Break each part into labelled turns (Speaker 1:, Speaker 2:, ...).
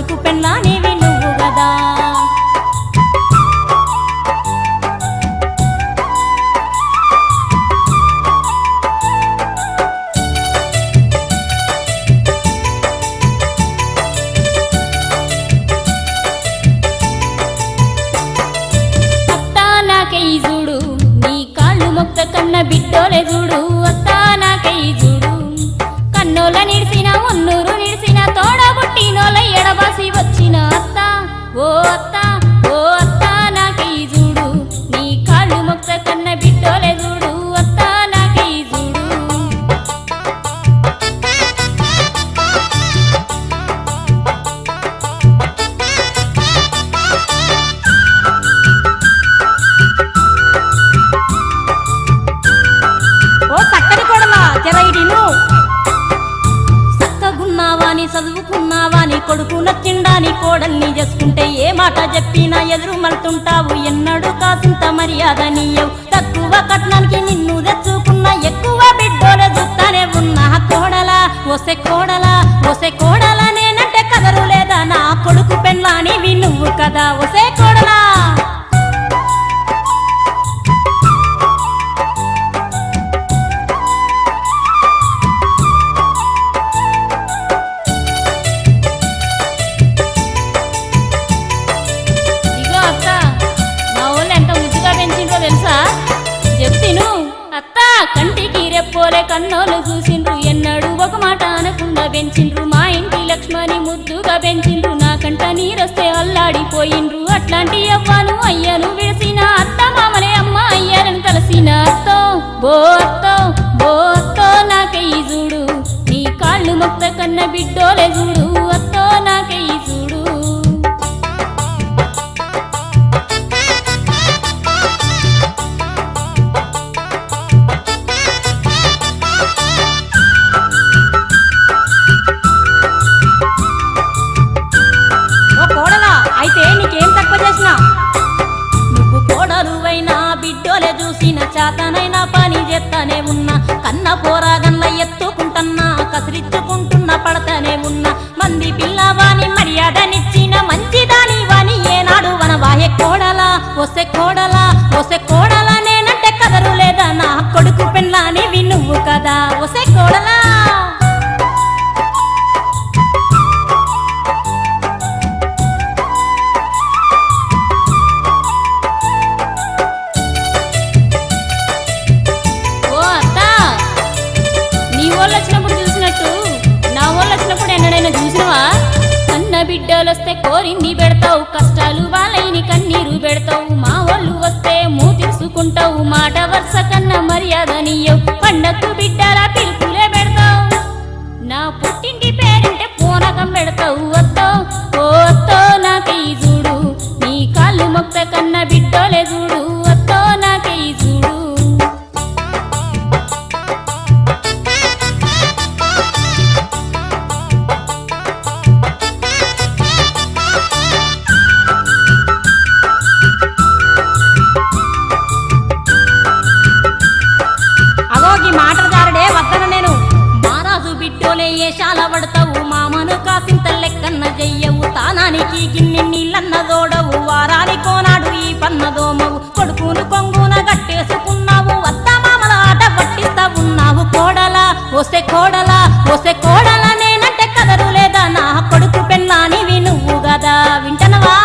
Speaker 1: కొడుకు పెళ్ళానివి నువ్వు గదా
Speaker 2: చూడు నీ కాళ్ళు మొక్త కన్న బిడ్డోలే చూడు అత్తా నాకై చూడు కన్నోల నిడిసిన ఒన్నూరు నిడిసిన తోడబుట్టినోల ఎడబాసి వచ్చిన అత్త ఓ అత్త ఓ అత్త నాకై చూడు నీ కాళ్ళు మొక్త కన్న బిడ్డోలే చూడు అత్తా నాకై చూడు
Speaker 1: చక్కగున్నావాని చదువుకున్నావాని కొడుకు నచ్చిండాని కోడల్ని చేసుకుంటే ఏ మాట చెప్పినా ఎదురు మలుతుంటావు ఎన్నడూ కాసింత మర్యాద నీయవు తక్కువ కట్నానికి నిన్ను తెచ్చుకున్నా ఎక్కువ బిడ్డోలే చూస్తానే ఉన్నా కోడలా ఒసే కోడలా ఒసే కోడలా నేనంటే కదరు లేదా నా కొడుకు పెళ్ళానివి నువ్వు కదా ఒసే కోడలా
Speaker 2: కంటికి రెప్పోలే కన్నోలు చూసిండ్రు ఎన్నడూ ఒక మాట అనకుండా పెంచిండ్రు మా ఇంటి లక్ష్మణి ముద్దుగా పెంచిండ్రు నాకంట నీరొస్తే అల్లాడిపోయిండ్రు అట్లాంటి అవ్వను అయ్యను విడిసిన అత్త మామలే అమ్మ అయ్యారని కలిసిన అత్తో బో అత్తో బో అత్తో నాకై చూడు నీ కాళ్ళు మొక్త కన్న బిడ్డోలే చూడు అత్తో నాకై చూడు
Speaker 1: నువ్వు కోడలువైనా బిడ్డోలే చూసిన చేతనైనా పని చేస్తానే ఉన్నా కన్న పోరాగన్ల ఎత్తుకుంటున్నా కసిరిచ్చుకుంటున్నా పడతానే ఉన్నా మంది పిల్లవాని మర్యాదనిచ్చిన మంచిదాని వాని ఏనాడు వనవాహే కోడలా ఒసే కోడలా ఒసే కోడలా నేనంటే కదరు లేదా నా కొడుకు పెళ్ళానివి నువ్వు కదా ఒసే కోడలా
Speaker 2: బిడ్డలొస్తే కోరింది పెడతావు కష్టాలు వాళ్ళని కన్నీరు పెడతావు మా వాళ్ళు వస్తే మూతిసుకుంటావు మాట వరుస కన్నా మర్యాద నీయవు పండక్కు బిడ్డల పిలుపులే పెడతావు నా పుట్టింటి పేరంటే పూనకం పెడతావు వత్తో ఓ వత్తో నాకై చూడు నీ కాళ్ళు మొక్త కన్నా బిడ్డలే చూడు వత్తో నాకై చూడు
Speaker 1: ఏషాల పడతావు మామను కాసింత లెక్కన్న చెయ్యవు తానానికి గిన్నె నీళ్ళన్న దోడవు వారానికోనాడు ఈ పన్నదోమవు కొడుకును కొంగున గట్టేసుకున్నావు అత్త మామల ఆట పట్టిస్తా ఉన్నావు కోడలా ఒసే కోడలా ఒసే కోడలా నేనంటే కదరు లేదా నా కొడుకు పెళ్ళానివి నువ్వు గదా వింటనవా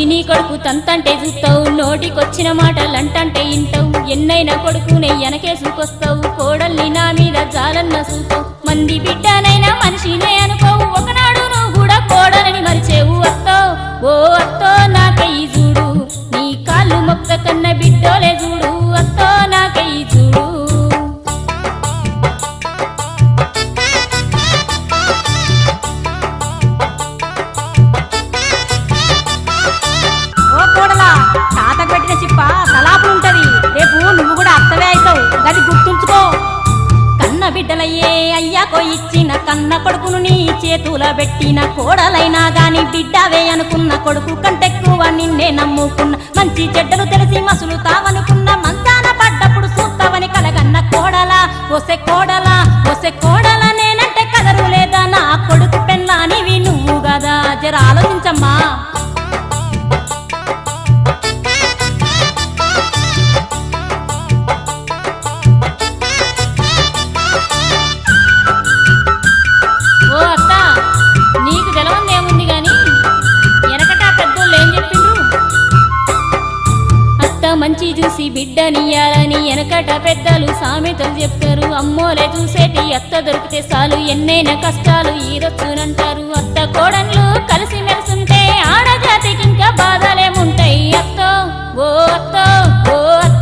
Speaker 2: నీ కొడుకు తంతంటే చూస్తావు నోటికొచ్చిన మాటలంటంటే ఇంటావు ఎన్నైనా కొడుకునే వెనకేసుకొస్తావు కోడల్ని నా మీద జాలన్న చూస్తావు మంది బిడ్డనైనా మనిషినే అనుకోవు ఒకనాడు నువ్వు కూడా కోడలని మరిచేవు అత్తో ఓ అత్తో నాకై చూడు నీ కాళ్ళు మొక్త కన్న బిడ్డోలే చూడు అత్తో నాకై చూడు
Speaker 1: తాతకు పెట్టిన చిప్ప తలాపు ఉంటది రేపు నువ్వు కూడా అత్తవే అవుతావు గది గుర్తుంచుకో కన్న బిడ్డలయ్యే అయ్యాకో ఇచ్చిన కన్న కొడుకును నీ చేతుల పెట్టిన కోడలైనా గాని బిడ్డవే అనుకున్న కొడుకు కంటెక్కువ నిన్నే నమ్ముకున్న మంచి చెడ్డలు తెలిసి మసులు తావనుకున్న మంచాన పడ్డప్పుడు చూస్తావని కలగన్న కోడలా ఒసే కోడలా ఒసే కోడలా నేనంటే కదరు లేదా నా కొడుకు పెళ్ళానివి నువ్వు గదా జర ఆలోచించమ్మా
Speaker 2: ఓ అత్త నీకు తెలవందేముంది గాని వెనకట పెద్దోళ్ళు ఏం చెప్పిండ్రు అత్త మంచి చూసి బిడ్డనియ్యాలని వెనకట పెద్దలు సామెతలు చెప్తారు అమ్మోలే చూసేటి అత్త దొరికితే చాలు ఎన్నైనా కష్టాలు ఈరొచ్చునంటారు అత్త కోడన్లు కలిసి మెలుసుంటే ఆడజాతికి ఇంకా బాధలేముంటాయి అత్తో ఓ అత్తో ఓ అత్త